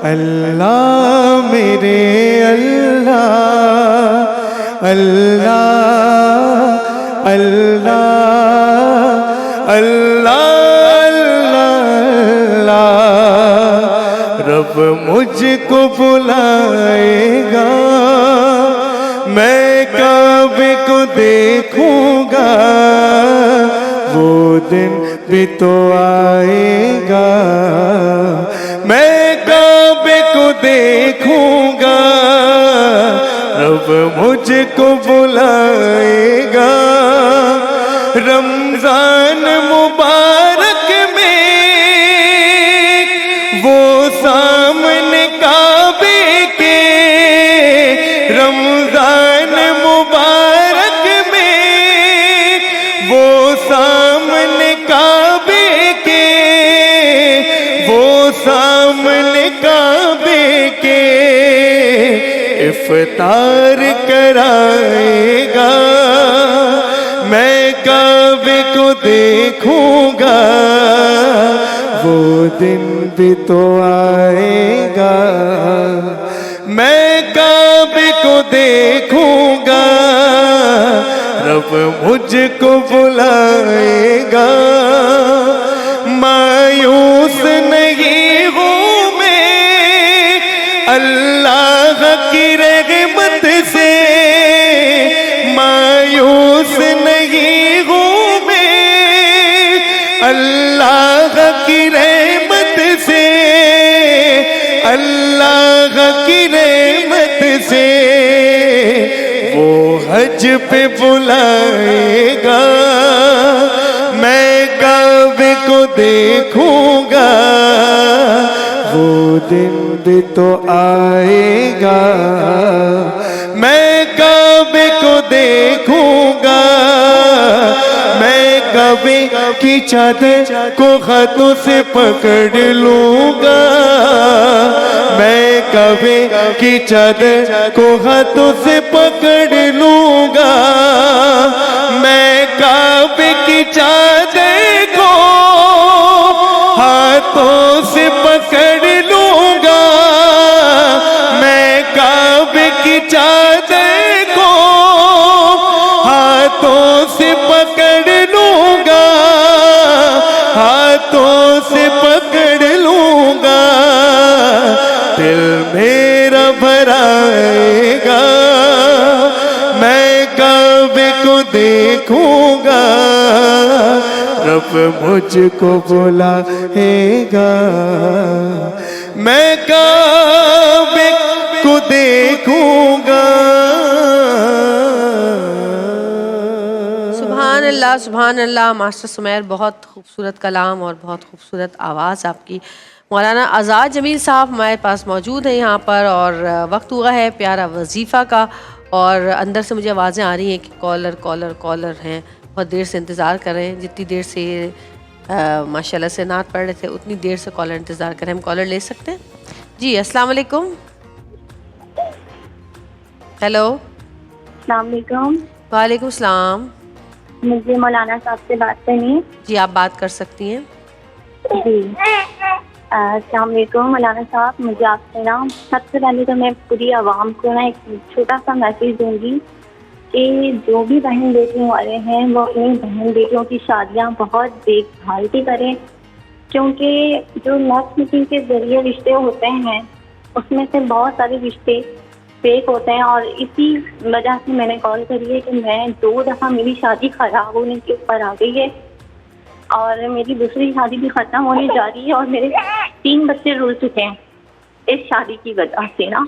اللہ میرے اللہ اللہ اللہ اللہ اللہ رب مجھ کو بلائے گا میں کعبے کو دیکھوں گا وہ دن بھی تو آئے گا میں کعبے کو دیکھوں گا رب مجھ کو بلائے گا رمضان مبارک میں وہ سامنے کعبے کے رمضان مبارک میں وہ سامنے کعبے کے وہ سامنے کعبے کے افطار کرائے گا میں کعبے کو دیکھوں گا وہ دن بھی تو آئے گا میں کعبے کو دیکھوں گا رب مجھ کو بلائے گا مایوس نہیں ہوں میں اللہ کی رحمت سے مایوس نہیں ہوں میں اللہ کی رحمت سے اللہ کی رحمت سے وہ حج پہ بلائے گا میں کعبے کو دیکھوں گا وہ دن بھی تو آئے گا میں کعبے کو دیکھوں گا میں کعبے کی چادر کو ہاتھوں سے پکڑ لوں گا میں کعبے کی چادر کو ہاتھوں سے پکڑ لوں گا میں کعبے کی چادر کو ہاتھوں سے پکڑ لوں گا میں کعبے کی چادر کو ہاتھوں سے پکڑ لوں گا ہاتھوں سے پکڑ لوں گا دل میرا بھرائے گا میں کعبے کو دیکھوں گا رب مجھ کو بلائے گا میں کعبے کو دیکھوں گا سبحان اللہ ماسٹر سمیر، بہت خوبصورت کلام اور بہت خوبصورت آواز آپ کی۔ مولانا آزاد جمیل صاحب ہمارے پاس موجود ہیں یہاں پر، اور وقت ہوا ہے پیارا وظیفہ کا، اور اندر سے مجھے آوازیں آ رہی ہیں کہ کالر ہیں، بہت دیر سے انتظار کر رہے ہیں، جتنی دیر سے ماشاءاللہ سے نعت پڑھ رہے تھے اتنی دیر سے کالر انتظار کر رہے ہیں۔ ہم کالر لے سکتے ہیں؟ جی السلام علیکم۔ ہیلو، السلام علیکم۔ وعلیکم السلام۔ مجھے مولانا صاحب سے بات کرنی ہے۔ جی آپ بات کر سکتی ہیں۔ جی السلام علیکم مولانا صاحب، مجھے آپ سے نا سب سے پہلے تو میں پوری عوام کو نا ایک چھوٹا سا میسیج دوں گی کہ جو بھی بہن بیٹیوں والے ہیں وہ اپنی بہن بیٹیوں کی شادیاں بہت دیکھ بھال کے کریں، کیونکہ جو میچ میکنگ کے ذریعے رشتے ہوتے ہیں اس میں سے بہت سارے رشتے فیک ہوتے ہیں، اور اسی وجہ سے میں نے کال کری ہے کہ میں 2 دفعہ میری شادی خراب ہونے کے اوپر آ گئی ہے، اور میری دوسری شادی بھی ختم ہونے جا رہی ہے، اور میرے 3 بچے رول چکے ہیں اس شادی کی وجہ سے نا،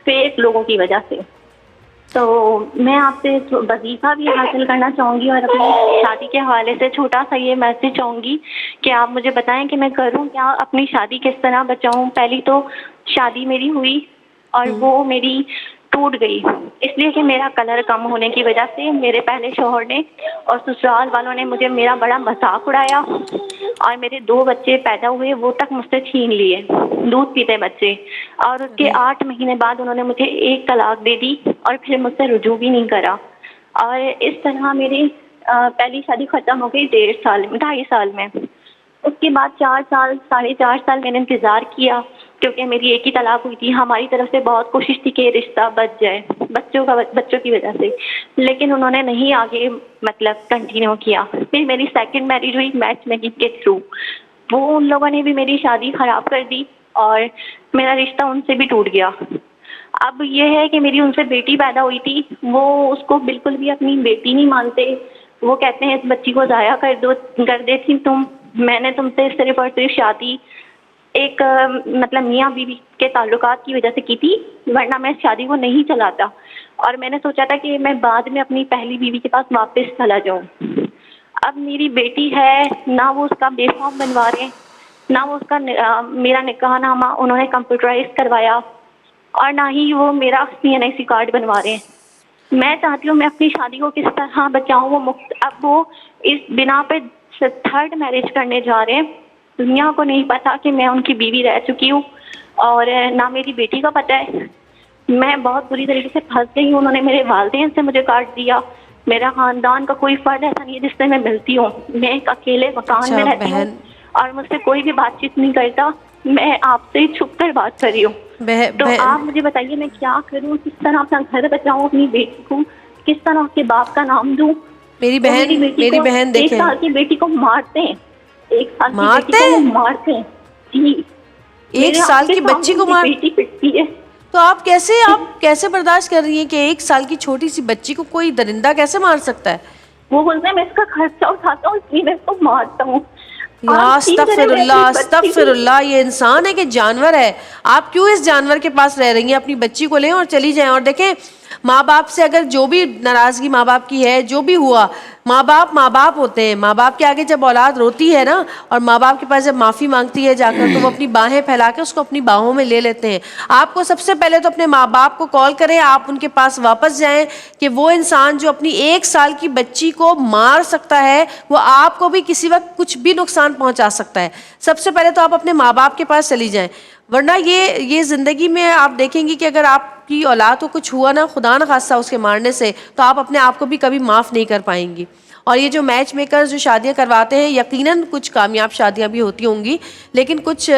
فیک لوگوں کی وجہ سے۔ تو میں آپ سے وظیفہ بھی حاصل کرنا چاہوں گی اور اپنی شادی کے حوالے سے چھوٹا سا یہ میسج چاہوں گی کہ آپ مجھے بتائیں کہ میں کروں کیا، اپنی شادی کس طرح بچاؤں۔ پہلی تو شادی میری ہوئی اور وہ میری ٹوٹ گئی اس لیے کہ میرا کلر کم ہونے کی وجہ سے میرے پہلے شوہر نے اور سسرال والوں نے مجھے میرا بڑا مذاق اڑایا، اور میرے 2 بچے پیدا ہوئے وہ تک مجھ سے چھین لیے، دودھ پیتے بچے، اور اس کے 8 مہینے بعد انہوں نے مجھے 1 طلاق دے دی اور پھر مجھ سے رجوع بھی نہیں کرا، اور اس طرح میری پہلی شادی ختم ہو گئی 2.5 سال میں۔ اس کے بعد 4 سال 4.5 سال میں نے انتظار کیا، کیونکہ میری ایک ہی طلاق ہوئی تھی. ہماری طرف سے بہت کوشش تھی کہ یہ رشتہ بچ جائے بچوں کی وجہ سے, لیکن انہوں نے نہیں آگے مطلب کنٹینیو کیا. پھر میری سیکنڈ میرج ہوئی میچ میکنگ کے تھرو. وہ ان لوگوں نے بھی میری شادی خراب کر دی اور میرا رشتہ ان سے بھی ٹوٹ گیا. اب یہ ہے کہ میری ان سے بیٹی پیدا ہوئی تھی, وہ اس کو بالکل بھی اپنی بیٹی نہیں مانتے. وہ کہتے ہیں اس بچی کو ضائع کر دیتی تم. میں نے تم سے صرف اور صرف شادی ایک مطلب میاں بیوی کے تعلقات کی وجہ سے کی تھی, ورنہ میں شادی کو نہیں چلاتا. اور میں نے سوچا تھا کہ میں بعد میں اپنی پہلی بیوی کے پاس واپس چلا جاؤں. اب میری بیٹی ہے, نہ وہ اس کا بے فارم بنوا رہے, نہ وہ اس کا میرا نکاح نامہ انہوں نے کمپیوٹرائز کروایا, اور نہ ہی وہ میرا CNIC کارڈ بنوا رہے ہیں. میں چاہتی ہوں میں اپنی شادی کو کس طرح بچاؤں. اب وہ اس بنا پہ تھرڈ میرج کرنے جا رہے ہیں. دنیا کو نہیں پتا کہ میں ان کی بیوی رہ چکی ہوں, اور نہ میری بیٹی کا پتہ ہے. میں بہت بری طریقے سے پھنس گئی ہوں. انہوں نے میرے والدین سے مجھے کاٹ دیا. میرا خاندان کا کوئی فرد ایسا نہیں ہے جس سے میں ملتی ہوں. میں ایک اکیلے مکان میں رہتی ہوں اور مجھ سے کوئی بھی بات چیت نہیں کرتا. میں آپ سے چھپ کر بات کر رہی ہوں. تو آپ مجھے بتائیے میں کیا کروں, کس طرح اپنا گھر بچاؤں, اپنی بیٹی کو کس طرح اس کے باپ کا نام دوں. میری بہن ایک سال کی بیٹی کو مارتے ہیں, ایک سال کی بیٹی کو مارتے ہیں. جی, ایک سال کی بچی کو بیٹی پٹتی ہے. تو آپ کیسے برداشت کر رہی ہیں کہ ایک سال کی چھوٹی سی بچی کو کوئی درندہ کیسے مار سکتا ہے؟ وہ بولتے ہیں میں اس کا خرچہ اٹھاتا ہوں, اس لیے میں اس کو مارتا ہوں. یا استغفر اللہ استغفر اللہ. یہ انسان ہے کہ جانور ہے؟ آپ کیوں اس جانور کے پاس رہ رہی ہیں؟ اپنی بچی کو لیں اور چلی جائیں. اور دیکھیں, ماں باپ سے اگر جو بھی ناراضگی ماں باپ کی ہے, جو بھی ہوا, ماں باپ ہوتے ہیں. ماں باپ کے آگے جب اولاد روتی ہے نا, اور ماں باپ کے پاس جب معافی مانگتی ہے جا کر, تو وہ اپنی باہیں پھیلا کے اس کو اپنی باہوں میں لے لیتے ہیں. آپ کو سب سے پہلے تو اپنے ماں باپ کو کال کریں, آپ ان کے پاس واپس جائیں کہ وہ انسان جو اپنی ایک سال کی بچی کو مار سکتا ہے, وہ آپ کو بھی کسی وقت کچھ بھی نقصان پہنچا سکتا ہے. سب سے پہلے تو آپ اپنے ماں باپ کے پاس چلی جائیں. ورنہ یہ زندگی میں آپ دیکھیں گی کہ اگر آپ کی اولاد کو کچھ ہوا نا, خدا نہ خواستہ اس کے مارنے سے, تو آپ اپنے آپ کو بھی کبھی معاف نہیں کر پائیں گی. اور یہ جو میچ میکرز جو شادیاں کرواتے ہیں, یقیناً کچھ کامیاب شادیاں بھی ہوتی ہوں گی, لیکن کچھ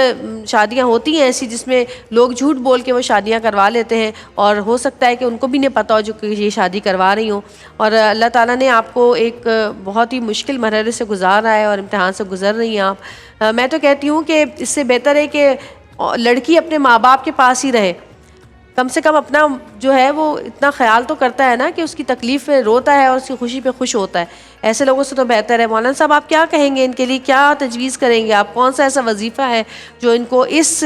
شادیاں ہوتی ہیں ایسی جس میں لوگ جھوٹ بول کے وہ شادیاں کروا لیتے ہیں, اور ہو سکتا ہے کہ ان کو بھی نہیں پتہ ہو جو کہ یہ شادی کروا رہی ہوں. اور اللہ تعالیٰ نے آپ کو ایک بہت ہی مشکل مرحلے سے گزارا ہے اور امتحان سے گزر رہی ہیں آپ. میں تو کہتی ہوں کہ اس سے بہتر ہے کہ لڑکی اپنے ماں باپ کے پاس ہی رہے. کم سے کم اپنا جو ہے وہ اتنا خیال تو کرتا ہے نا کہ اس کی تکلیف پہ روتا ہے اور اس کی خوشی پہ خوش ہوتا ہے. ایسے لوگوں سے تو بہتر ہے. مولانا صاحب, آپ کیا کہیں گے ان کے لیے, کیا تجویز کریں گے آپ؟ کون سا ایسا وظیفہ ہے جو ان کو اس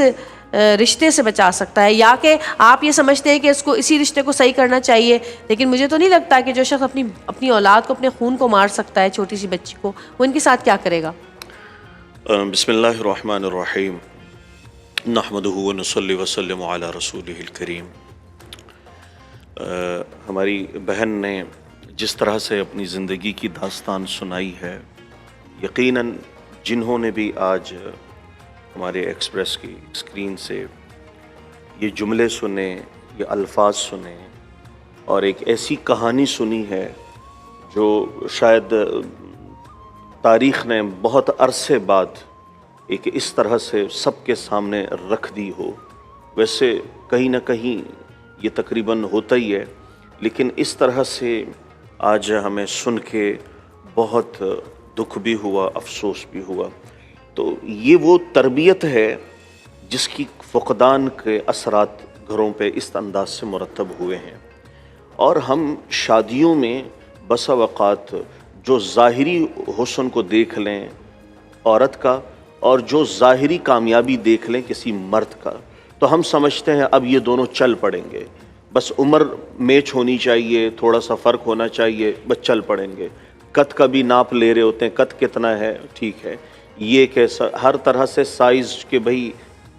رشتے سے بچا سکتا ہے؟ یا کہ آپ یہ سمجھتے ہیں کہ اس کو اسی رشتے کو صحیح کرنا چاہیے, لیکن مجھے تو نہیں لگتا کہ جو شخص اپنی اولاد کو, اپنے خون کو مار سکتا ہے, چھوٹی سی بچی کو, وہ ان کے ساتھ کیا کرے گا؟ بسم اللہ الرحمن الرحیم. نحمدہ ونصلی وسلم علی رسولہ الکریم. ہماری بہن نے جس طرح سے اپنی زندگی کی داستان سنائی ہے, یقیناً جنہوں نے بھی آج ہمارے ایکسپریس کی اسکرین سے یہ جملے سنے, یہ الفاظ سنے, اور ایک ایسی کہانی سنی ہے جو شاید تاریخ نے بہت عرصے بعد ایک اس طرح سے سب کے سامنے رکھ دی ہو. ویسے کہیں نہ کہیں یہ تقریباً ہوتا ہی ہے, لیکن اس طرح سے آج ہمیں سن کے بہت دکھ بھی ہوا, افسوس بھی ہوا. تو یہ وہ تربیت ہے جس کی فقدان کے اثرات گھروں پہ اس انداز سے مرتب ہوئے ہیں. اور ہم شادیوں میں بسا اوقات جو ظاہری حسن کو دیکھ لیں عورت کا, اور جو ظاہری کامیابی دیکھ لیں کسی مرد کا, تو ہم سمجھتے ہیں اب یہ دونوں چل پڑیں گے, بس عمر میچ ہونی چاہیے, تھوڑا سا فرق ہونا چاہیے, بس چل پڑیں گے. قد کا بھی ناپ لے رہے ہوتے ہیں, قد کتنا ہے, ٹھیک ہے, یہ کیسا, ہر طرح سے سائز کے, بھائی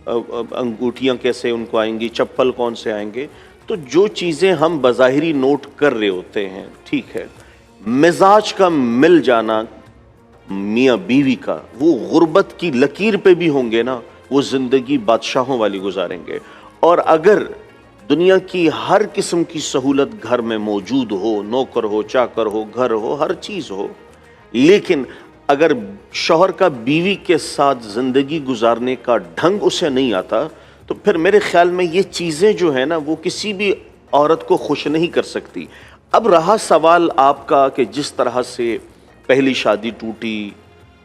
انگوٹھیاں کیسے ان کو آئیں گی, چپل کون سے آئیں گے. تو جو چیزیں ہم بظاہری نوٹ کر رہے ہوتے ہیں, ٹھیک ہے, مزاج کا مل جانا میاں بیوی کا, وہ غربت کی لکیر پہ بھی ہوں گے نا, وہ زندگی بادشاہوں والی گزاریں گے. اور اگر دنیا کی ہر قسم کی سہولت گھر میں موجود ہو, نوکر ہو, چاکر ہو, گھر ہو, ہر چیز ہو, لیکن اگر شوہر کا بیوی کے ساتھ زندگی گزارنے کا ڈھنگ اسے نہیں آتا, تو پھر میرے خیال میں یہ چیزیں جو ہیں نا وہ کسی بھی عورت کو خوش نہیں کر سکتی. اب رہا سوال آپ کا کہ جس طرح سے پہلی شادی ٹوٹی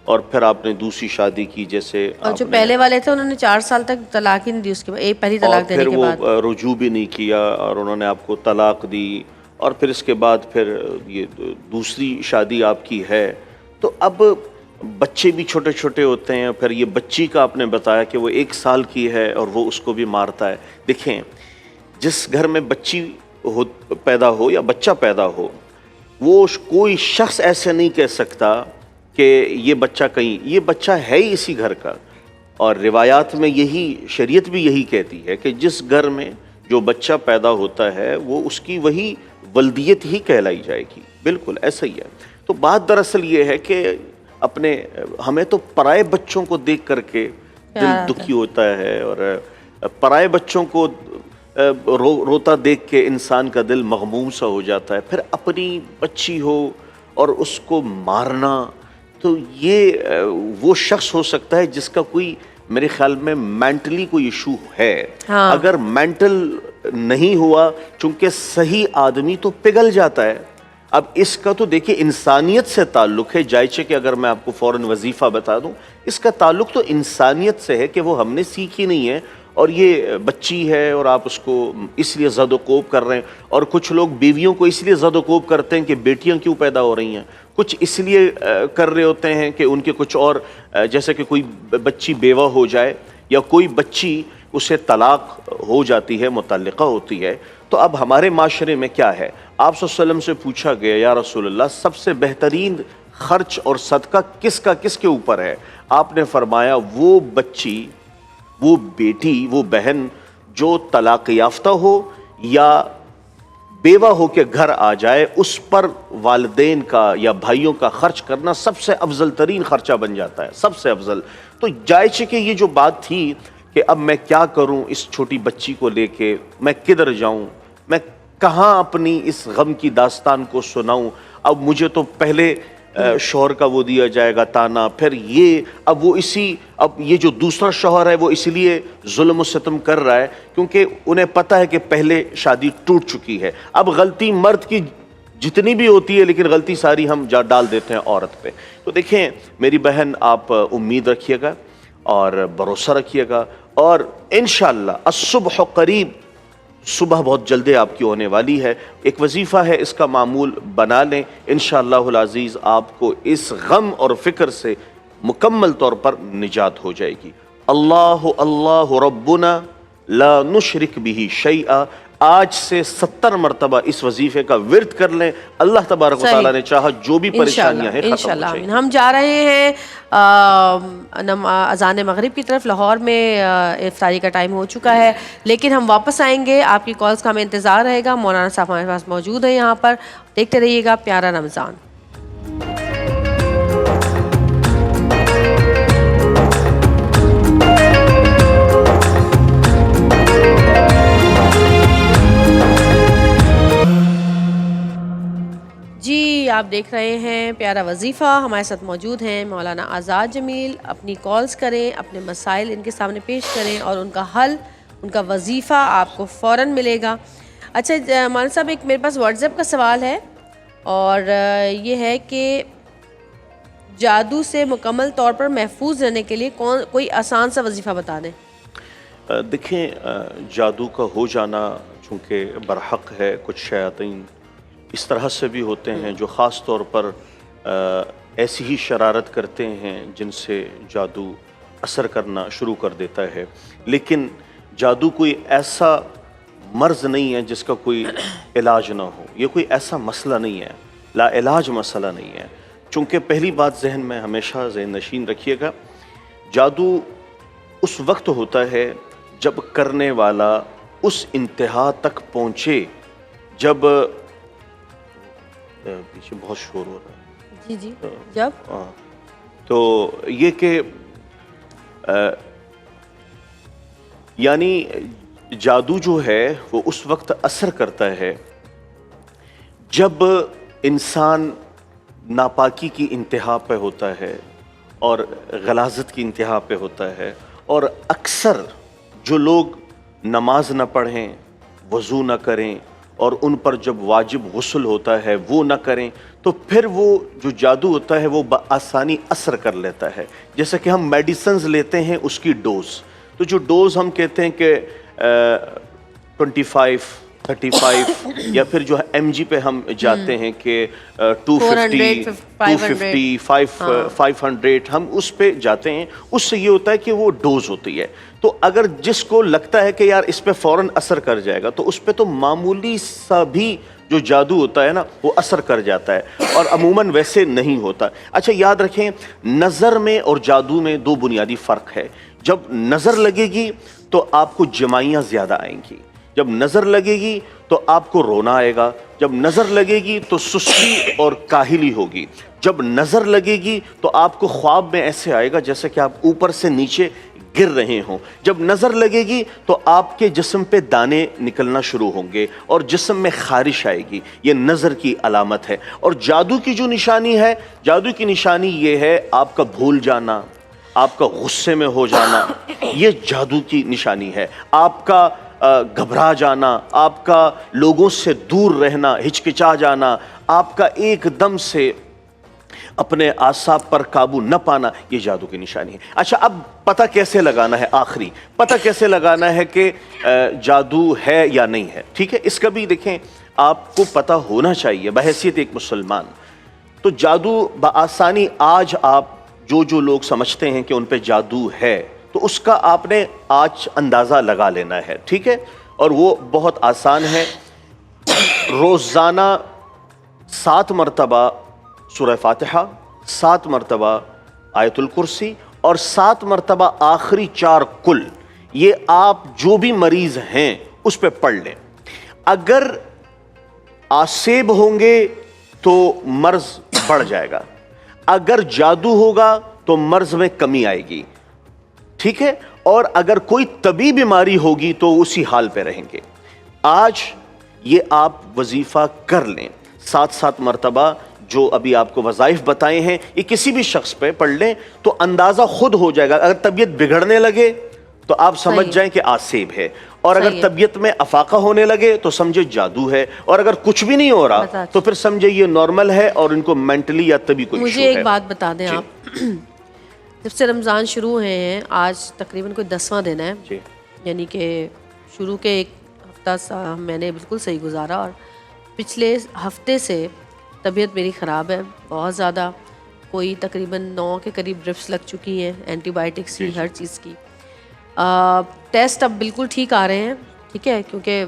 اور پھر آپ نے دوسری شادی کی، جیسے اور جو پہلے والے تھے انہوں نے 4 سال تک طلاق ہی نہیں دی اس کے بعد، ایک پہلی طلاق دینے کے بعد، اور پھر وہ رجوع بھی نہیں کیا اور انہوں نے آپ کو طلاق دی، اور پھر اس کے بعد پھر یہ دوسری شادی آپ کی ہے. تو اب بچے بھی چھوٹے چھوٹے ہوتے ہیں. پھر یہ بچی کا آپ نے بتایا کہ وہ 1 سال کی ہے اور وہ اس کو بھی مارتا ہے. دیکھیں، جس گھر میں بچی پیدا ہو یا بچہ پیدا ہو، وہ کوئی شخص ایسے نہیں کہہ سکتا کہ یہ بچہ کہیں، یہ بچہ ہے ہی اسی گھر کا. اور روایات میں یہی، شریعت بھی یہی کہتی ہے کہ جس گھر میں جو بچہ پیدا ہوتا ہے وہ اس کی وہی ولدیت ہی کہلائی جائے گی. بالکل ایسا ہی ہے. تو بات دراصل یہ ہے کہ اپنے ہمیں تو پرائے بچوں کو دیکھ کر کے دل دکھی ہوتا ہے، اور پرائے بچوں کو روتا دیکھ کے انسان کا دل مغموم سا ہو جاتا ہے. پھر اپنی بچی ہو اور اس کو مارنا، تو یہ وہ شخص ہو سکتا ہے جس کا کوئی، میرے خیال میں مینٹلی کوئی ایشو ہے. اگر مینٹل نہیں ہوا، چونکہ صحیح آدمی تو پگھل جاتا ہے. اب اس کا تو دیکھیں انسانیت سے تعلق ہے. جائچے کہ اگر میں آپ کو فوراً وظیفہ بتا دوں، اس کا تعلق تو انسانیت سے ہے کہ وہ ہم نے سیکھی نہیں ہے، اور یہ بچی ہے اور آپ اس کو اس لیے زد و کوب کر رہے ہیں. اور کچھ لوگ بیویوں کو اس لیے زد و کوب کرتے ہیں کہ بیٹیاں کیوں پیدا ہو رہی ہیں، کچھ اس لیے کر رہے ہوتے ہیں کہ ان کے کچھ اور، جیسے کہ کوئی بچی بیوہ ہو جائے یا کوئی بچی اسے طلاق ہو جاتی ہے، متعلقہ ہوتی ہے. تو اب ہمارے معاشرے میں کیا ہے، آپ صلی اللہ علیہ وسلم سے پوچھا گیا یا رسول اللہ سب سے بہترین خرچ اور صدقہ کس کے اوپر ہے؟ آپ نے فرمایا وہ بچی، وہ بیٹی، وہ بہن جو طلاق یافتہ ہو یا بیوہ ہو کے گھر آ جائے، اس پر والدین کا یا بھائیوں کا خرچ کرنا سب سے افضل ترین خرچہ بن جاتا ہے، سب سے افضل. تو جائچے کہ یہ جو بات تھی کہ اب میں کیا کروں اس چھوٹی بچی کو لے کے، میں کدھر جاؤں، میں کہاں اپنی اس غم کی داستان کو سناؤں. اب مجھے تو پہلے شوہر کا وہ دیا جائے گا تانا، پھر یہ، اب وہ اب یہ جو دوسرا شوہر ہے وہ اس لیے ظلم و ستم کر رہا ہے کیونکہ انہیں پتہ ہے کہ پہلے شادی ٹوٹ چکی ہے. اب غلطی مرد کی جتنی بھی ہوتی ہے، لیکن غلطی ساری ہم ڈال دیتے ہیں عورت پہ. تو دیکھیں میری بہن، آپ امید رکھیے گا اور بھروسہ رکھیے گا، اور انشاءاللہ الصبح قریب، صبح بہت جلدی آپ کی ہونے والی ہے. ایک وظیفہ ہے، اس کا معمول بنا لیں، انشاءاللہ العزیز آپ کو اس غم اور فکر سے مکمل طور پر نجات ہو جائے گی. اللہ اللہ ربنا لا نشرک بہ شیئا. آج سے 70 مرتبہ اس وظیفے کا ورد کر لیں. اللہ تبارک و تعالیٰ نے چاہا جو بھی پریشانیاں ہیں ختم ہو جائیں گی. ہم جا رہے ہیں اذان مغرب کی طرف. لاہور میں افطاری کا ٹائم ہو چکا ہے، لیکن ہم واپس آئیں گے. آپ کی کالز کا ہمیں انتظار رہے گا. مولانا صاحب ہمارے پاس موجود ہیں یہاں پر. دیکھتے رہیے گا پیارا رمضان. جی، آپ دیکھ رہے ہیں پیارا وظیفہ. ہمارے ساتھ موجود ہیں مولانا آزاد جمیل. اپنی کالز کریں، اپنے مسائل ان کے سامنے پیش کریں اور ان کا حل، ان کا وظیفہ آپ کو فوراً ملے گا. اچھا مولانا صاحب، ایک میرے پاس واٹس ایپ کا سوال ہے، اور یہ ہے کہ جادو سے مکمل طور پر محفوظ رہنے کے لیے کوئی آسان سا وظیفہ بتا دیں. دیکھیں، جادو کا ہو جانا چونکہ برحق ہے. کچھ شیاطین اس طرح سے بھی ہوتے ہیں جو خاص طور پر ایسی ہی شرارت کرتے ہیں جن سے جادو اثر کرنا شروع کر دیتا ہے. لیکن جادو کوئی ایسا مرض نہیں ہے جس کا کوئی علاج نہ ہو. یہ کوئی ایسا مسئلہ نہیں ہے، لا علاج مسئلہ نہیں ہے. چونکہ پہلی بات ذہن میں ہمیشہ ذہن نشین رکھیے گا، جادو اس وقت ہوتا ہے جب کرنے والا اس انتہا تک پہنچے جب پیچھے بہت شور ہو رہا ہے. جی جب تو یہ کہ یعنی جادو جو ہے وہ اس وقت اثر کرتا ہے جب انسان ناپاکی کی انتہا پہ ہوتا ہے اور غلاظت کی انتہا پہ ہوتا ہے. اور اکثر جو لوگ نماز نہ پڑھیں، وضو نہ کریں اور ان پر جب واجب غسل ہوتا ہے وہ نہ کریں، تو پھر وہ جو جادو ہوتا ہے وہ بآسانی اثر کر لیتا ہے. جیسے کہ ہم میڈیسنز لیتے ہیں اس کی ڈوز، تو جو ڈوز ہم کہتے ہیں کہ 25 35 یا پھر جو ایم جی پہ ہم جاتے ہیں کہ 250 250 500 ہم اس پہ جاتے ہیں، اس سے یہ ہوتا ہے کہ وہ ڈوز ہوتی ہے. تو اگر جس کو لگتا ہے کہ یار اس پہ فوراً اثر کر جائے گا، تو اس پہ تو معمولی سا بھی جو جادو ہوتا ہے نا وہ اثر کر جاتا ہے، اور عموماً ویسے نہیں ہوتا. اچھا یاد رکھیں، نظر میں اور جادو میں دو بنیادی فرق ہے. جب نظر لگے گی تو آپ کو جمائیاں زیادہ آئیں گی، جب نظر لگے گی تو آپ کو رونا آئے گا، جب نظر لگے گی تو سستی اور کاہلی ہوگی، جب نظر لگے گی تو آپ کو خواب میں ایسے آئے گا جیسے کہ آپ اوپر سے نیچے گر رہے ہوں، جب نظر لگے گی تو آپ کے جسم پہ دانے نکلنا شروع ہوں گے اور جسم میں خارش آئے گی. یہ نظر کی علامت ہے. اور جادو کی جو نشانی ہے، جادو کی نشانی یہ ہے آپ کا بھول جانا، آپ کا غصے میں ہو جانا، یہ جادو کی نشانی ہے. آپ کا گھبرا جانا، آپ کا لوگوں سے دور رہنا، ہچکچا جانا، آپ کا ایک دم سے اپنے اعصاب پر قابو نہ پانا، یہ جادو کی نشانی ہے. اچھا اب پتہ کیسے لگانا ہے، آخری پتہ کیسے لگانا ہے کہ جادو ہے یا نہیں ہے. ٹھیک ہے، اس کا بھی دیکھیں آپ کو پتہ ہونا چاہیے بحیثیت ایک مسلمان. تو جادو بآسانی آج آپ جو لوگ سمجھتے ہیں کہ ان پہ جادو ہے، تو اس کا آپ نے آج اندازہ لگا لینا ہے. ٹھیک ہے، اور وہ بہت آسان ہے. روزانہ 7 مرتبہ سورہ فاتحہ، 7 مرتبہ آیت الکرسی اور 7 مرتبہ آخری 4 کل، یہ آپ جو بھی مریض ہیں اس پہ پڑھ لیں. اگر آسیب ہوں گے تو مرض بڑھ جائے گا، اگر جادو ہوگا تو مرض میں کمی آئے گی. ٹھیک ہے، اور اگر کوئی طبی بیماری ہوگی تو اسی حال پہ رہیں گے. آج یہ آپ وظیفہ کر لیں 7 مرتبہ، جو ابھی آپ کو وظائف بتائے ہیں، یہ کسی بھی شخص پہ پڑھ لیں تو اندازہ خود ہو جائے گا. اگر طبیعت بگڑنے لگے تو آپ سمجھ جائیں کہ آسیب ہے، اور اگر طبیعت میں افاقہ ہونے لگے تو سمجھے جادو ہے، اور اگر کچھ بھی نہیں ہو رہا تو پھر سمجھے یہ نارمل ہے اور ان کو مینٹلی یا طبی کوئی ایشو ہے. مجھے ایک بات بتا دیں آپ، جب سے رمضان شروع ہوئے ہیں، آج تقریباً کوئی 10واں دن ہے، یعنی کہ شروع کے ایک ہفتہ میں نے بالکل صحیح گزارا، اور پچھلے ہفتے سے طبیعت میری خراب ہے بہت زیادہ. کوئی تقریباً 9 کے قریب ڈرپس لگ چکی ہیں، اینٹی بائیوٹکس کی، ہر چیز کی. ٹیسٹ اب بالکل ٹھیک آ رہے ہیں. ٹھیک ہے، کیونکہ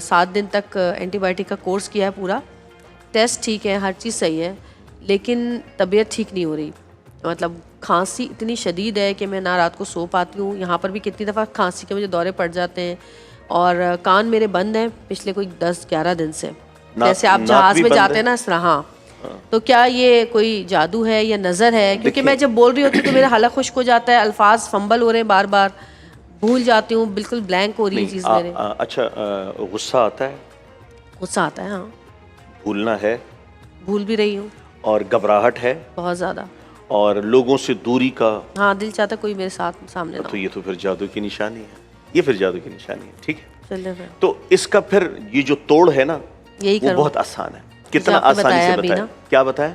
7 دن تک اینٹی بائیوٹک کا کورس کیا ہے پورا. ٹیسٹ ٹھیک ہے، ہر چیز صحیح ہے، لیکن طبیعت ٹھیک نہیں ہو رہی. مطلب کھانسی اتنی شدید ہے کہ میں نہ رات کو سو پاتی ہوں. یہاں پر بھی کتنی دفعہ کھانسی کے مجھے دورے پڑ جاتے ہیں، اور کان میرے بند ہیں پچھلے کوئی 10-11 دن سے، جیسے آپ جہاز میں جاتے ہیں نا اس طرح. ہاں، تو کیا یہ کوئی جادو ہے یا نظر ہے؟ کیونکہ میں جب بول رہی ہوتی ہوں تو میرا حلق خشک ہو جاتا ہے، الفاظ فمبل ہو رہے ہیں، بار بار بھول جاتی ہوں، بالکل بلینک ہو رہی ہے چیز میرے. اچھا، غصہ آتا ہے؟ غصہ آتا ہے، ہاں. بھولنا ہے؟ بھول بھی رہی ہوں. اور گھبراہٹ ہے؟ بہت زیادہ. اور لوگوں سے دوری کا؟ ہاں، دل چاہتا کوئی میرے ساتھ سامنے نہ. تو یہ تو پھر جادو کی نشانی ہے، یہ پھر جادو کی نشانی ہے. ٹھیک ہے، چلے پھر. تو اس کا پھر یہ جو توڑ ہے نا، یہی وہ کرو. بہت آسان ہے. کتنا آسانی سے بتائیں؟ کیا بتائیں؟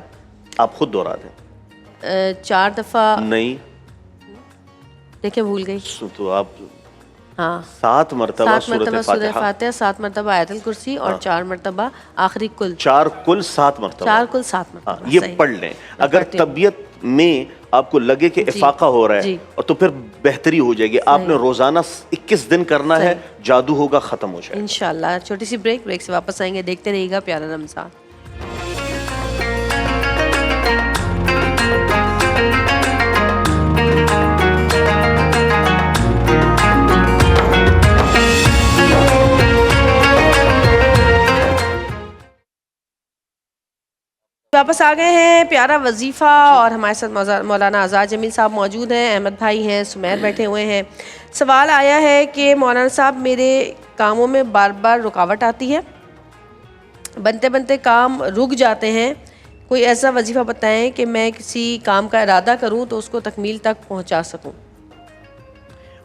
آپ خود دوہرا دیں. 4 دفعہ نہیں، دیکھیں بھول گئی. تو آپ ہاں، 7 مرتبہ سورہ سورۃ فاتحہ، 7 مرتبہ آیت الکرسی، اور 4 مرتبہ آخری کل. 4 کل 7 مرتبہ. 4 کل 7 مرتبہ. یہ پڑھ لیں. اگر طبیعت میں آپ کو لگے کہ افاقہ ہو رہا ہے اور تو پھر بہتری ہو جائے گی. آپ نے روزانہ 21 دن کرنا ہے، جادو ہوگا ختم ہو جائے گا انشاءاللہ. چھوٹی سی بریک سے واپس آئیں گے. دیکھتے رہیے گا پیارا رمضان. واپس آ گئے ہیں. پیارا وظیفہ، اور ہمارے ساتھ مولانا آزاد جمیل صاحب موجود ہیں، احمد بھائی ہیں، سمیر بیٹھے ہوئے ہیں. سوال آیا ہے کہ مولانا صاحب میرے کاموں میں بار بار رکاوٹ آتی ہے، بنتے بنتے کام رک جاتے ہیں. کوئی ایسا وظیفہ بتائیں کہ میں کسی کام کا ارادہ کروں تو اس کو تکمیل تک پہنچا سکوں.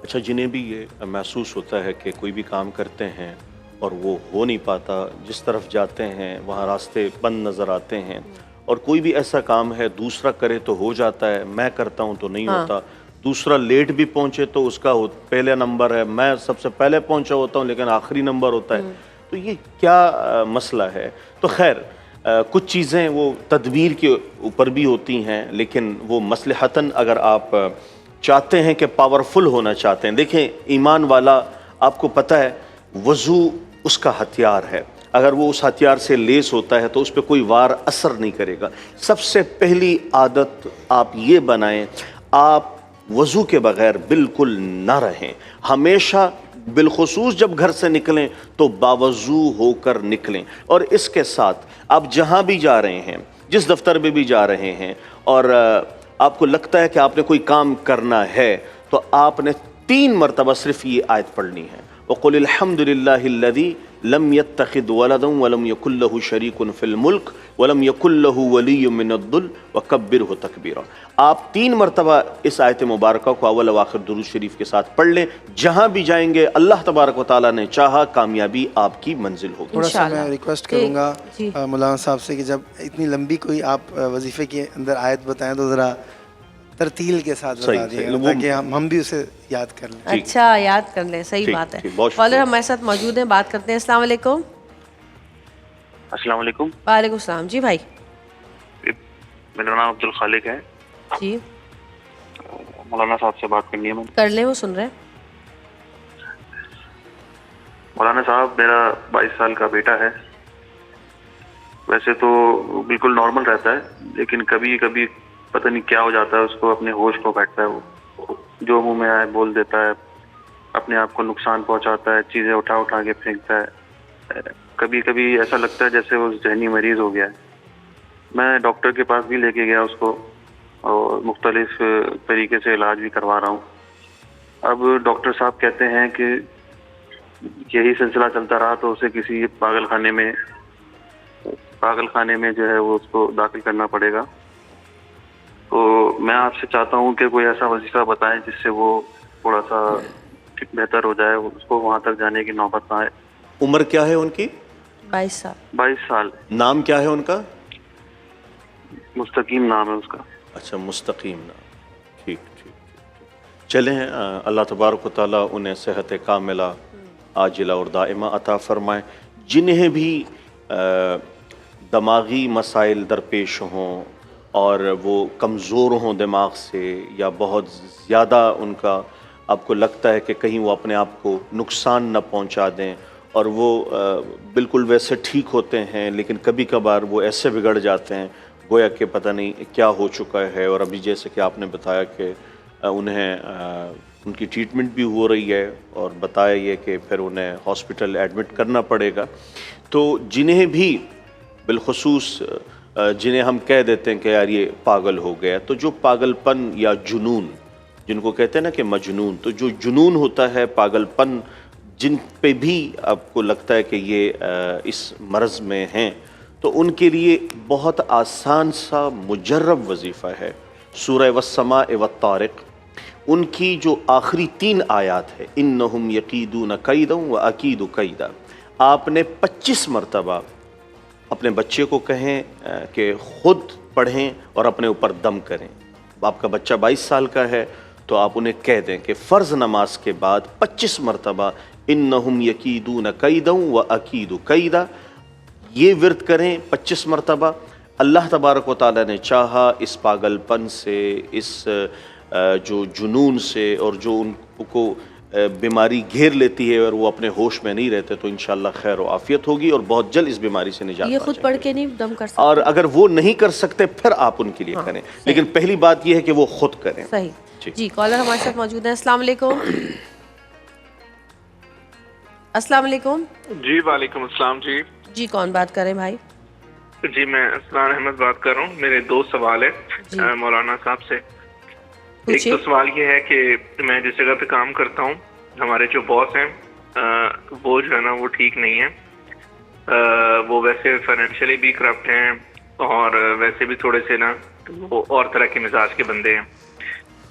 اچھا، جنہیں بھی یہ محسوس ہوتا ہے کہ کوئی بھی کام کرتے ہیں اور وہ ہو نہیں پاتا، جس طرف جاتے ہیں وہاں راستے بند نظر آتے ہیں، اور کوئی بھی ایسا کام ہے دوسرا کرے تو ہو جاتا ہے، میں کرتا ہوں تو نہیں ہوتا، دوسرا لیٹ بھی پہنچے تو اس کا پہلے نمبر ہے، میں سب سے پہلے پہنچا ہوتا ہوں لیکن آخری نمبر ہوتا ہے، تو یہ کیا مسئلہ ہے؟ تو خیر کچھ چیزیں وہ تدبیر کے اوپر بھی ہوتی ہیں، لیکن وہ مصلحتاً اگر آپ چاہتے ہیں کہ پاورفل ہونا چاہتے ہیں، دیکھیں ایمان والا آپ کو پتہ ہے وضو اس کا ہتھیار ہے، اگر وہ اس ہتھیار سے لیس ہوتا ہے تو اس پہ کوئی وار اثر نہیں کرے گا۔ سب سے پہلی عادت آپ یہ بنائیں، آپ وضو کے بغیر بالکل نہ رہیں، ہمیشہ بالخصوص جب گھر سے نکلیں تو باوضو ہو کر نکلیں، اور اس کے ساتھ آپ جہاں بھی جا رہے ہیں، جس دفتر میں بھی جا رہے ہیں، اور آپ کو لگتا ہے کہ آپ نے کوئی کام کرنا ہے تو آپ نے 3 مرتبہ صرف یہ آیت پڑھنی ہے، وَقُلِ الْحَمْدُ لِلَّهِ الَّذِي لَمْ يَتَّخِذْ وَلَدًا وَلَمْ يَكُنْ لَهُ شَرِيكٌ فِي الْمُلْكِ وَلَمْ يَكُنْ لَهُ وَلِيٌّ مِّنَ الذُّلِّ وَكَبِّرْهُ تَكْبِيرًا۔ آپ 3 مرتبہ اس آیت مبارکہ کو اول و آخر درود شریف کے ساتھ پڑھ لیں، جہاں بھی جائیں گے اللہ تبارک و تعالیٰ نے چاہا کامیابی آپ کی منزل ہوگی۔ تھوڑا سا میں ریکویسٹ کروں گا جی مولانا صاحب سے کہ جب اتنی لمبی کوئی آپ وظیفے کے اندر آیت بتائیں تو ذرا ترتیل کے ساتھ بتا دیجیے گا تاکہ ہم بھی اسے یاد کر لیں۔ اچھا یاد کر لیں، صحیح بات ہے۔ کالر ہمارے ساتھ موجود ہیں، بات کرتے ہیں۔ السلام علیکم۔ السلام علیکم۔ وعلیکم السلام جی بھائی۔ میرا نام عبد الخالق ہے جی مولانا صاحب سے بات کرنی ہے۔ میں کر لیں، وہ سن رہے ہیں۔ مولانا صاحب، میرا 22 سال کا بیٹا ہے، ویسے تو بالکل نارمل رہتا ہے، لیکن کبھی کبھی پتہ نہیں کیا ہو جاتا ہے، اس کو اپنے ہوش کھو بیٹھتا ہے، وہ جو منہ میں آئے بول دیتا ہے، اپنے آپ کو نقصان پہنچاتا ہے، چیزیں اٹھا اٹھا کے پھینکتا ہے، کبھی کبھی ایسا لگتا ہے جیسے وہ ذہنی مریض ہو گیا ہے۔ میں ڈاکٹر کے پاس بھی لے کے گیا اس کو اور مختلف طریقے سے علاج بھی کروا رہا ہوں۔ اب ڈاکٹر صاحب کہتے ہیں کہ یہی سلسلہ چلتا رہا تو اسے کسی پاگل خانے میں جو ہے وہ اس کو داخل کرنا پڑے گا۔ تو میں آپ سے چاہتا ہوں کہ کوئی ایسا وظیفہ بتائیں جس سے وہ تھوڑا سا بہتر ہو جائے، اس کو وہاں تک جانے کی نوبت نہ آئے۔ عمر کیا ہے ان کی؟ 22 سال۔ 22 سال۔ نام کیا ہے ان کا؟ مستقیم نام ہے اس کا۔ اچھا، مستقیم نام، ٹھیک ٹھیک۔ چلیں اللہ تبارک و تعالیٰ انہیں صحت کاملہ عاجلہ اور دائمہ عطا فرمائے۔ جنہیں بھی دماغی مسائل درپیش ہوں اور وہ کمزور ہوں دماغ سے، یا بہت زیادہ ان کا آپ کو لگتا ہے کہ کہیں وہ اپنے آپ کو نقصان نہ پہنچا دیں، اور وہ بالکل ویسے ٹھیک ہوتے ہیں لیکن کبھی کبھار وہ ایسے بگڑ جاتے ہیں گویا کہ پتہ نہیں کیا ہو چکا ہے، اور ابھی جیسے کہ آپ نے بتایا کہ انہیں ان کی ٹریٹمنٹ بھی ہو رہی ہے، اور بتایا یہ کہ پھر انہیں ہاسپٹل ایڈمٹ کرنا پڑے گا۔ تو جنہیں بھی بالخصوص جنہیں ہم کہہ دیتے ہیں کہ یار یہ پاگل ہو گیا، تو جو پاگل پن یا جنون جن کو کہتے ہیں نا کہ مجنون، تو جو جنون ہوتا ہے، پاگل پن، جن پہ بھی آپ کو لگتا ہے کہ یہ اس مرض میں ہیں، تو ان کے لیے بہت آسان سا مجرب وظیفہ ہے سورہ والسماء والطارق۔ ان کی جو آخری 3 آیات ہے، انہم یقیدون کیدا واکید کیدا، آپ نے 25 مرتبہ اپنے بچے کو کہیں کہ خود پڑھیں اور اپنے اوپر دم کریں۔ آپ کا بچہ 22 سال کا ہے تو آپ انہیں کہہ دیں کہ فرض نماز کے بعد 25 مرتبہ انہم یکیدون کیدا واکید کیدا، یہ ورد کریں 25 مرتبہ۔ اللہ تبارک و تعالیٰ نے چاہا اس پاگل پن سے، اس جو جنون سے، اور جو ان کو بیماری گھیر لیتی ہے اور وہ اپنے ہوش میں نہیں رہتے، تو انشاءاللہ خیر و عافیت ہوگی اور بہت جلد اس بیماری سے نجات یہ پا خود جائیں پڑھ گے۔ کے نہیں دم کر سکتے؟ اور اگر وہ نہیں کر سکتے پھر آپ ان کے لیے کریں، لیکن پہلی بات یہ ہے کہ وہ خود کریں۔ صحیح جی۔ کالر ہمارے ساتھ موجود ہیں۔ السلام علیکم۔ السلام علیکم جی وعلیکم السلام۔ جی کون بات کر رہے ہیں بھائی؟ جی میں اسلام احمد بات کر رہا ہوں۔ میرے 2 سوال ہیں مولانا صاحب سے۔ ایک تو سوال یہ ہے کہ میں جس جگہ پہ کام کرتا ہوں، ہمارے جو باس ہیں وہ جو ہے نا وہ ٹھیک نہیں ہے، وہ ویسے فائنینشلی بھی کرپٹ ہیں اور ویسے بھی تھوڑے سے نا وہ اور طرح کے مزاج کے بندے ہیں۔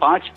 5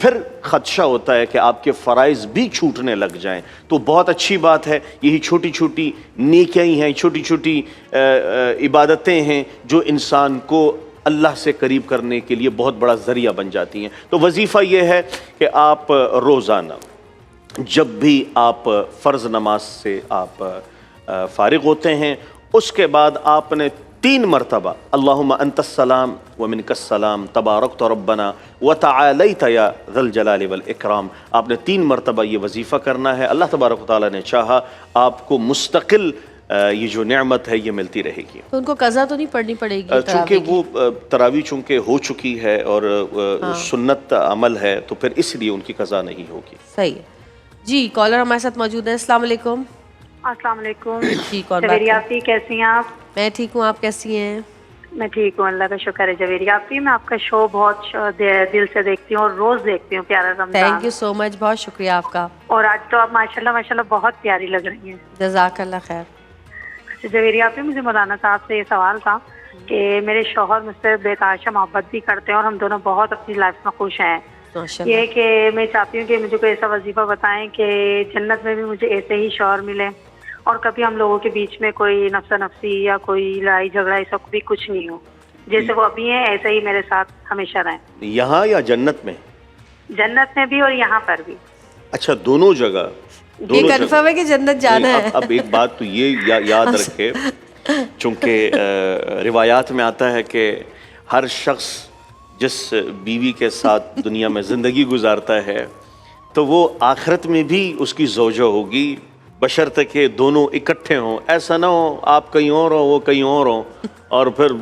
پھر خدشہ ہوتا ہے کہ آپ کے فرائض بھی چھوٹنے لگ جائیں. تو بہت اچھی بات ہے, یہی چھوٹی چھوٹی نیکیاں ہیں, چھوٹی چھوٹی عبادتیں ہیں جو انسان کو اللہ سے قریب کرنے کے لیے بہت بڑا ذریعہ بن جاتی ہیں. تو وظیفہ یہ ہے کہ آپ روزانہ جب بھی آپ فرض نماز سے آپ فارغ ہوتے ہیں, اس کے بعد آپ نے 3 مرتبہ اللہم انت السلام ومنک السلام تبارکت ربنا وتعالیت یا ذی الجلال والاکرام, آپ نے 3 مرتبہ یہ وظیفہ کرنا ہے. اللہ تبارک و تعالیٰ نے چاہا آپ کو مستقل یہ جو نعمت ہے یہ ملتی رہے گی. تو ان کو قضا تو نہیں پڑھنی پڑے گی؟ چونکہ وہ تراویح چونکہ ہو چکی ہے اور سنت عمل ہے تو پھر اس لیے ان کی قضا نہیں ہوگی. صحیح ہے جی. کالر ہمارے ساتھ موجود ہیں. السلام علیکم. السلام علیکم. جی کون بات جویری ہے؟ آپی کیسی ہیں آپ؟ میں ٹھیک ہوں, آپ کیسی ہیں؟ میں ٹھیک ہوں, اللہ کا شکر ہے. جویری آپی میں آپ کا شو بہت دل سے دیکھتی ہوں اور روز دیکھتی ہوں. پیارا رمضان. تھینک یو سو مچ, بہت شکریہ آپ کا. اور آج تو آپ ماشاءاللہ بہت پیاری لگ رہی ہیں. جزاک اللہ خیر. جویری آپی مجھے مولانا صاحب سے یہ سوال تھا کہ میرے شوہر مجھ سے بے تحاشا محبت بھی کرتے ہیں اور ہم دونوں بہت اپنی لائف میں خوش ہیں. یہ کہ میں چاہتی ہوں کہ مجھے کوئی ایسا وظیفہ بتائیں کہ جنت میں بھی مجھے ایسے ہی شوہر ملے اور کبھی ہم لوگوں کے بیچ میں کوئی نفسا نفسی یا کوئی لڑائی جھگڑا ایسا بھی کچھ نہیں ہو. جیسے وہ ابھی ہیں ایسے ہی میرے ساتھ ہمیشہ رہیں. یہاں یا جنت میں؟ جنت میں بھی اور یہاں پر بھی. اچھا, دونوں جگہ. یہ کنفرم ہے کہ جنت جانا ہے. اب ایک بات تو یہ یاد رکھے, چونکہ روایات میں آتا ہے کہ ہر شخص جس بیوی کے ساتھ دنیا میں زندگی گزارتا ہے تو وہ آخرت میں بھی اس کی زوجہ ہوگی, بشرطے کہ دونوں اکٹھے ہوں. ایسا نہ ہو آپ کہیں اور ہو وہ کہیں اور ہوں اور پھر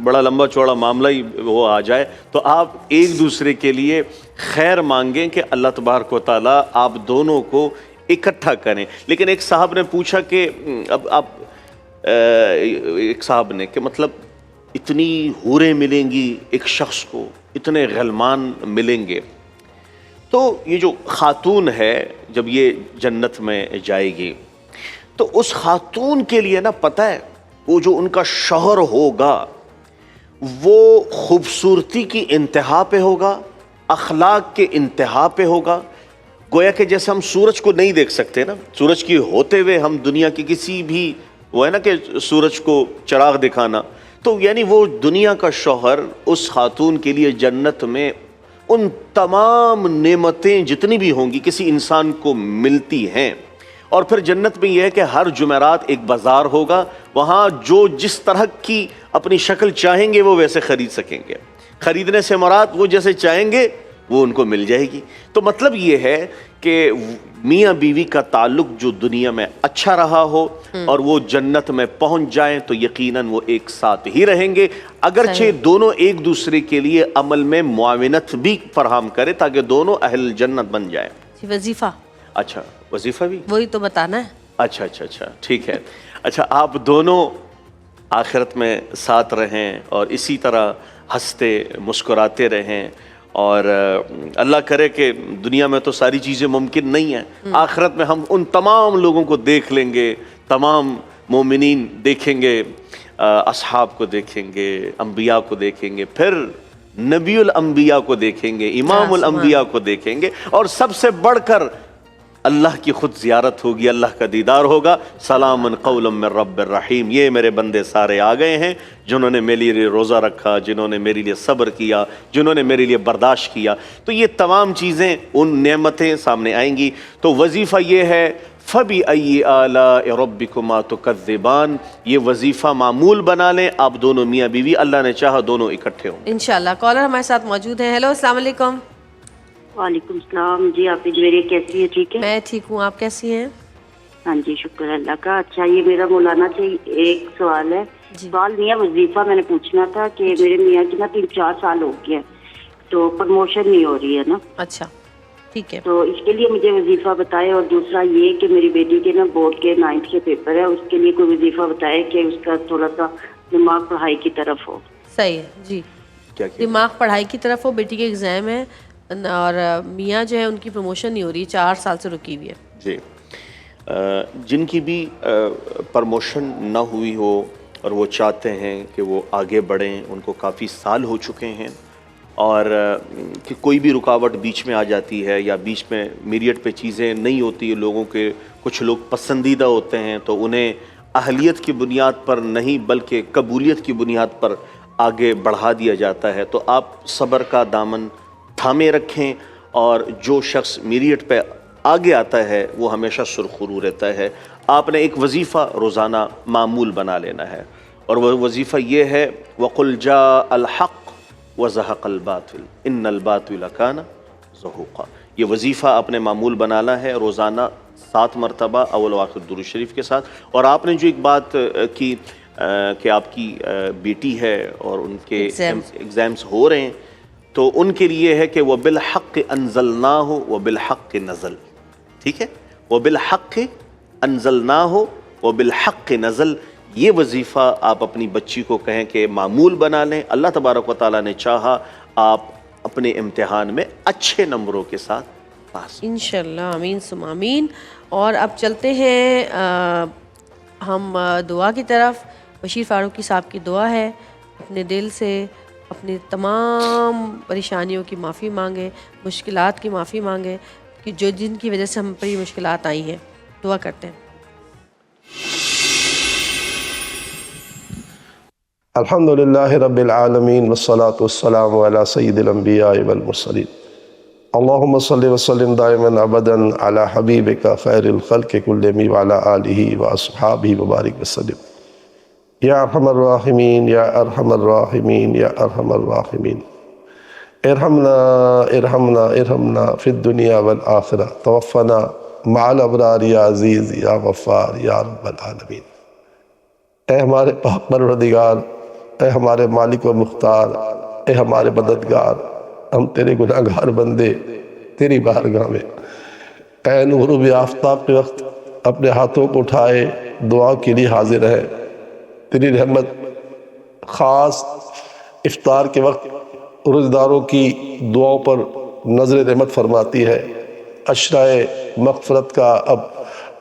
بڑا لمبا چوڑا معاملہ ہی وہ آ جائے. تو آپ ایک دوسرے کے لیے خیر مانگیں کہ اللہ تبارک و تعالیٰ آپ دونوں کو اکٹھا کریں. لیکن ایک صاحب نے پوچھا کہ اب آپ ایک صاحب نے کہ مطلب اتنی حوریں ملیں گی ایک شخص کو, اتنے غلمان ملیں گے, تو یہ جو خاتون ہے جب یہ جنت میں جائے گی تو اس خاتون کے لیے نا پتہ ہے وہ جو ان کا شوہر ہوگا وہ خوبصورتی کی انتہا پہ ہوگا, اخلاق کے انتہا پہ ہوگا. گویا کہ جیسے ہم سورج کو نہیں دیکھ سکتے نا, سورج کی ہوتے ہوئے ہم دنیا کی کسی بھی وہ ہے نا کہ سورج کو چراغ دکھانا, تو یعنی وہ دنیا کا شوہر اس خاتون کے لیے جنت میں ان تمام نعمتیں جتنی بھی ہوں گی کسی انسان کو ملتی ہیں. اور پھر جنت میں یہ ہے کہ ہر جمعرات ایک بازار ہوگا, وہاں جو جس طرح کی اپنی شکل چاہیں گے وہ ویسے خرید سکیں گے. خریدنے سے مراد وہ جیسے چاہیں گے وہ ان کو مل جائے گی. تو مطلب یہ ہے کہ میاں بیوی کا تعلق جو دنیا میں اچھا رہا ہو اور وہ جنت میں پہنچ جائیں تو یقیناً وہ ایک ساتھ ہی رہیں گے, اگرچہ دونوں ایک دوسرے کے لیے عمل میں معاونت بھی فراہم کرے تاکہ دونوں اہل جنت بن جائیں. وظیفہ, اچھا وظیفہ بھی وہی تو بتانا ہے. اچھا ٹھیک ہے. اچھا, آپ دونوں آخرت میں ساتھ رہیں اور اسی طرح ہنستے مسکراتے رہیں, اور اللہ کرے کہ دنیا میں تو ساری چیزیں ممکن نہیں ہیں, آخرت میں ہم ان تمام لوگوں کو دیکھ لیں گے, تمام مومنین دیکھیں گے, اصحاب کو دیکھیں گے, انبیاء کو دیکھیں گے, پھر نبی الانبیاء کو دیکھیں گے, امام الانبیاء کو دیکھیں گے, اور سب سے بڑھ کر اللہ کی خود زیارت ہوگی, اللہ کا دیدار ہوگا. سلام قولا من رب الرحیم. یہ میرے بندے سارے آ گئے ہیں جنہوں نے میرے لیے روزہ رکھا, جنہوں نے میرے لیے صبر کیا, جنہوں نے میرے لیے برداشت کیا. تو یہ تمام چیزیں ان نعمتیں سامنے آئیں گی. تو وظیفہ یہ ہے فَبِأَيِّ آلَاءِ رَبِّكُمَا تُكَذِّبَانِ. یہ وظیفہ معمول بنا لیں آپ دونوں میاں بیوی, اللہ نے چاہا دونوں اکٹھے ہوں انشاءاللہ. کالر ہمارے ساتھ موجود ہیں. ہیلو, السلام علیکم. وعلیکم السلام. جی آپ جویری کیسی ہے؟ ٹھیک ہے, میں ٹھیک ہوں, آپ کیسی ہیں؟ ہاں جی شکر اللہ کا. اچھا, یہ میرا مولانا سے ایک سوال ہے. سوال نہیں ہے, وظیفہ میں نے پوچھنا تھا کہ میرے میاں کی نا 3-4 سال ہو گیا تو پروموشن نہیں ہو رہی ہے نا. اچھا ٹھیک ہے, تو اس کے لیے مجھے وظیفہ بتائے. اور دوسرا یہ کہ میری بیٹی کے نا بورڈ کے 9th کے پیپر ہے, اس کے لیے کوئی وظیفہ بتائے کہ اس کا تھوڑا سا دماغ پڑھائی کی طرف ہو. صحیح ہے جی, دماغ پڑھائی کی طرف ہو. بیٹی کے ایگزام ہے اور میاں جو ہے ان کی پروموشن نہیں ہو رہی, 4 سال سے رکی ہوئی ہے. جی, جن کی بھی پروموشن نہ ہوئی ہو اور وہ چاہتے ہیں کہ وہ آگے بڑھیں, ان کو کافی سال ہو چکے ہیں, اور کہ کوئی بھی رکاوٹ بیچ میں آ جاتی ہے یا بیچ میں میریٹ پہ چیزیں نہیں ہوتی، لوگوں کے کچھ لوگ پسندیدہ ہوتے ہیں تو انہیں اہلیت کی بنیاد پر نہیں بلکہ قبولیت کی بنیاد پر آگے بڑھا دیا جاتا ہے۔ تو آپ صبر کا دامن تھامے رکھیں، اور جو شخص میریٹ پہ آگے آتا ہے وہ ہمیشہ سرخرو رہتا ہے۔ آپ نے ایک وظیفہ روزانہ معمول بنا لینا ہے، اور وہ وظیفہ یہ ہے وَقُلْ جَاءَ الْحَقُّ وَزَهَقَ الْبَاطِلُ إِنَّ الْبَاطِلَ كَانَ زَهُوقًا۔ یہ وظیفہ آپ نے معمول بنانا ہے روزانہ 7 مرتبہ اول و آخر درود شریف کے ساتھ۔ اور آپ نے جو ایک بات کی کہ آپ کی بیٹی ہے اور ان کے ایگزامز ہو رہے ہیں، تو ان کے لیے ہے کہ وَبِالْحَقِّ أَنزَلْنَاهُ وَبِالْحَقِّ نَزَلَ، ٹھیک ہے، وَبِالْحَقِّ أَنزَلْنَاهُ وَبِالْحَقِّ نَزَلَ۔ یہ وظیفہ آپ اپنی بچی کو کہیں کہ معمول بنا لیں، اللہ تبارک و تعالیٰ نے چاہا آپ اپنے امتحان میں اچھے نمبروں کے ساتھ پاس انشاءاللہ، آمین ثم آمین۔ اور اب چلتے ہیں ہم دعا کی طرف۔ بشیر فاروقی صاحب کی دعا ہے، اپنے دل سے اپنی تمام پریشانیوں کی معافی مانگے، مشکلات کی معافی مانگے کہ جن کی وجہ سے ہم پر یہ مشکلات آئی ہیں۔ دعا کرتے ہیں۔ الحمد للہ رب العالمین والصلاة والسلام علی سید الانبیاء والمرسلین، اللہم صلی وسلم دائما ابدا علی حبیبک خیر الخلق کلہم وعلی آلہ واصحابہ وبارک وسلم۔ یا ارحم الراحمین یا ارحم الراحمین یا ارحم الراحمین، ارحمنا ارحمنا ارحمنا فی الدنیا والآخرہ، توفنا مع الابرار یا عزیز یا غفار یا رب العالمین۔ اے ہمارے پاک پروردگار، اے ہمارے مالک و مختار، اے ہمارے مددگار، ہم تیرے گناہ گار بندے تیری بارگاہ میں اے غروب آفتاب کے وقت اپنے ہاتھوں کو اٹھائے دعا کے لیے حاضر ہیں۔ تیری رحمت خاص افطار کے وقت روزداروں کی دعاؤں پر نظر رحمت فرماتی ہے۔ عشرہ مغفرت کا اب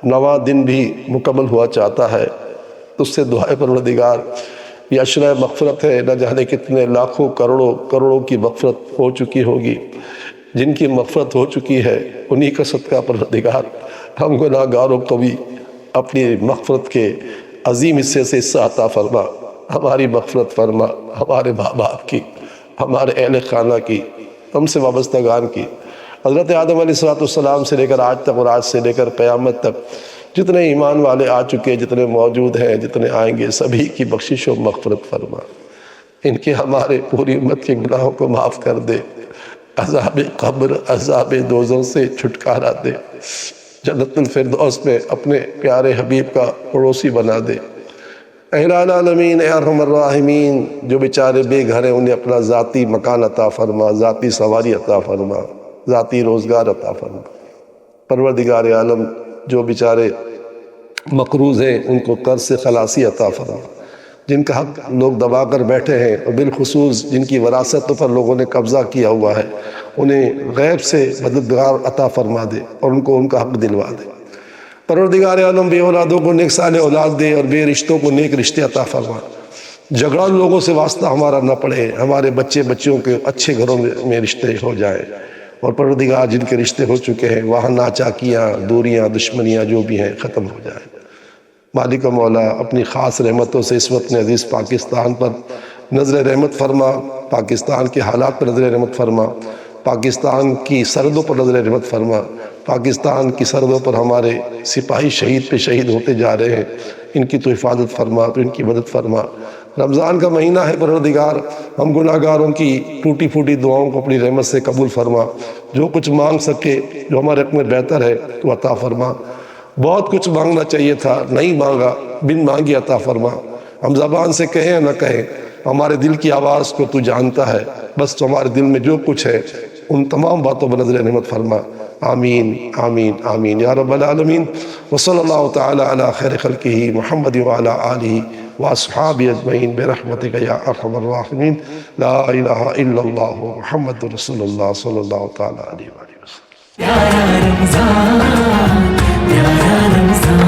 9واں دن بھی مکمل ہوا چاہتا ہے، اس سے دعائے پروردگار یہ عشرہ مغفرت ہے، نہ جانے کتنے لاکھوں کروڑوں کی مغفرت ہو چکی ہوگی۔ جن کی مغفرت ہو چکی ہے انہی کا صدقہ پروردگار ہم گناہ گاروں کو بھی اپنی مغفرت کے عظیم حصے سے حصہ عطا فرما۔ ہماری مغفرت فرما، ہمارے ماں باپ کی، ہمارے اہل خانہ کی، ہم سے وابستگان کی، حضرت آدم علیہ السلام سے لے کر آج تک اور آج سے لے کر قیامت تک جتنے ایمان والے آ چکے، جتنے موجود ہیں، جتنے آئیں گے، سبھی کی بخشش و مغفرت فرما۔ ان کے ہمارے پوری امت کے گناہوں کو معاف کر دے، عذاب قبر، عذاب دوزخ سے چھٹکارا دے، جنت الفردوس میں اپنے پیارے حبیب کا پڑوسی بنا دے۔ اے العالمین، اے ارحم الراحمین، جو بیچارے بے گھر ہیں انہیں اپنا ذاتی مکان عطا فرما، ذاتی سواری عطا فرما، ذاتی روزگار عطا فرما۔ پروردگار عالم، جو بیچارے مقروض ہیں ان کو قرض سے خلاصی عطا فرما، جن کا حق لوگ دبا کر بیٹھے ہیں، اور بالخصوص جن کی وراثتوں پر لوگوں نے قبضہ کیا ہوا ہے، انہیں غیب سے مددگار عطا فرما دے اور ان کو ان کا حق دلوا دے۔ پروردگار عالم، بے اولادوں کو نیک صالح اولاد دے اور بے رشتوں کو نیک رشتے عطا فرما۔ جھگڑا لوگوں سے واسطہ ہمارا نہ پڑے، ہمارے بچوں کے اچھے گھروں میں رشتے ہو جائیں، اور پروردگار جن کے رشتے ہو چکے ہیں وہاں ناچاکیاں، دوریاں، دشمنیاں جو بھی ہیں ختم ہو جائیں۔ مالک و مولا، اپنی خاص رحمتوں سے اس وقت عزیز پاکستان پر نظر رحمت فرما، پاکستان کے حالات پر نظر رحمت فرما، پاکستان کی سرحدوں پر نظر رحمت فرما، پاکستان کی سرحدوں پر ہمارے سپاہی شہید پہ شہید ہوتے جا رہے ہیں، ان کی تو حفاظت فرما، تو ان کی مدد فرما۔ رمضان کا مہینہ ہے پروردگار، ہم گناہ گاروں کی ٹوٹی پھوٹی دعاؤں کو اپنی رحمت سے قبول فرما۔ جو کچھ مانگ سکے، جو ہمارے حق میں بہتر ہے تو عطا فرما۔ بہت کچھ مانگنا چاہیے تھا، نہیں مانگا، بن مانگی عطا فرما۔ ہم زبان سے کہیں یا نہ کہیں، ہمارے دل کی آواز کو تو جانتا ہے، بس تو ہمارے دل میں جو کچھ ہے ان تمام باتوں پر نظر رحمت فرما۔ آمین آمین آمین یا رب العالمین۔ وصلی اللہ تعالی علی خیر خلقہ محمد وعلی آلہ واصحابہ اجمعین برحمتک یا ارحم الراحمین۔ لا الہ الا اللہ محمد رسول اللہ صلی اللہ تعالی علیہ وآلہ وسلم۔ پیارا رمضان، پیارا رمضان۔